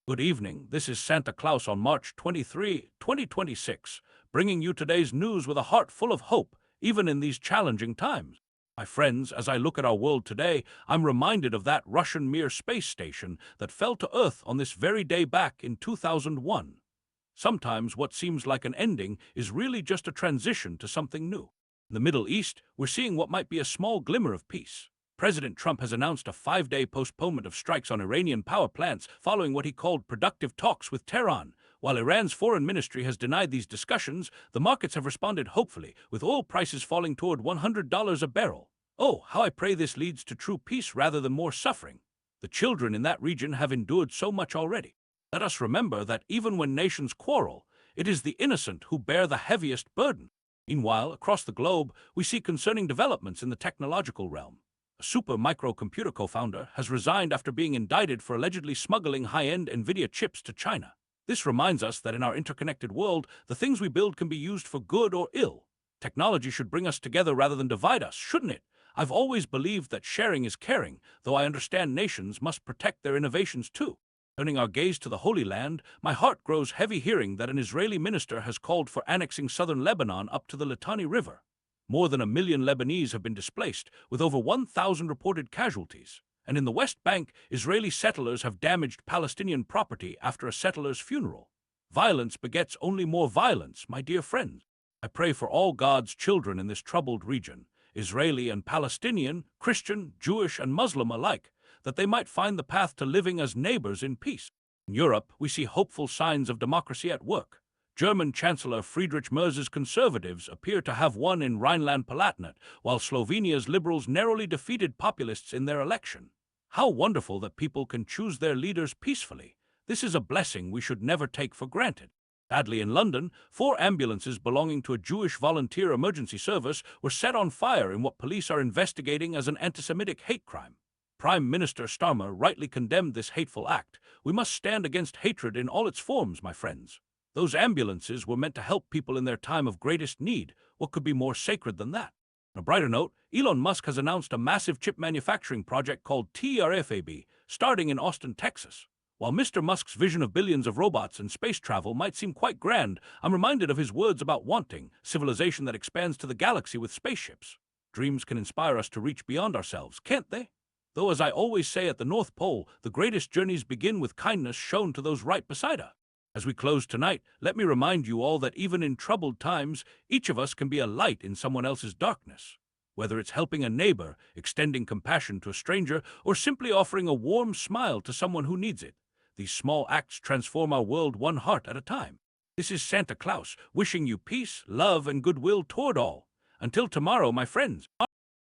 Good evening. This is Santa Claus on March 23, 2026, bringing you today's news with a heart full of hope, even in these challenging times. My friends, as I look at our world today, I'm reminded of that Russian Mir space station that fell to Earth on this very day back in 2001. Sometimes what seems like an ending is really just a transition to something new. In the Middle East, we're seeing what might be a small glimmer of peace. President Trump has announced a 5-day postponement of strikes on Iranian power plants following what he called productive talks with Tehran. While Iran's foreign ministry has denied these discussions, the markets have responded hopefully, with oil prices falling toward $100 a barrel. Oh, how I pray this leads to true peace rather than more suffering. The children in that region have endured so much already. Let us remember that even when nations quarrel, it is the innocent who bear the heaviest burden. Meanwhile, across the globe, we see concerning developments in the technological realm. A super microcomputer co-founder has resigned after being indicted for allegedly smuggling high-end Nvidia chips to China. This reminds us that in our interconnected world, the things we build can be used for good or ill. Technology should bring us together rather than divide us, shouldn't it? I've always believed that sharing is caring, though I understand nations must protect their innovations too. Turning our gaze to the Holy Land, my heart grows heavy hearing that an Israeli minister has called for annexing southern Lebanon up to the Litani River. More than 1 million Lebanese have been displaced, with over 1,000 reported casualties. And in the West Bank, Israeli settlers have damaged Palestinian property after a settler's funeral. Violence begets only more violence, my dear friends. I pray for all God's children in this troubled region, Israeli and Palestinian, Christian, Jewish, and Muslim alike, that they might find the path to living as neighbors in peace. In Europe, we see hopeful signs of democracy at work. German Chancellor Friedrich Merz's conservatives appear to have won in Rhineland-Palatinate, while Slovenia's liberals narrowly defeated populists in their election. How wonderful that people can choose their leaders peacefully. This is a blessing we should never take for granted. Sadly, in London, 4 ambulances belonging to a Jewish volunteer emergency service were set on fire in what police are investigating as an anti-Semitic hate crime. Prime Minister Starmer rightly condemned this hateful act. We must stand against hatred in all its forms, my friends. Those ambulances were meant to help people in their time of greatest need. What could be more sacred than that? On a brighter note, Elon Musk has announced a massive chip manufacturing project called TERAFAB, starting in Austin, Texas. While Mr. Musk's vision of billions of robots and space travel might seem quite grand, I'm reminded of his words about wanting civilization that expands to the galaxy with spaceships. Dreams can inspire us to reach beyond ourselves, can't they? Though, as I always say at the North Pole, the greatest journeys begin with kindness shown to those right beside us. As we close tonight, let me remind you all that even in troubled times, each of us can be a light in someone else's darkness. Whether it's helping a neighbor, extending compassion to a stranger, or simply offering a warm smile to someone who needs it, these small acts transform our world one heart at a time. This is Santa Claus, wishing you peace, love, and goodwill toward all. Until tomorrow, my friends.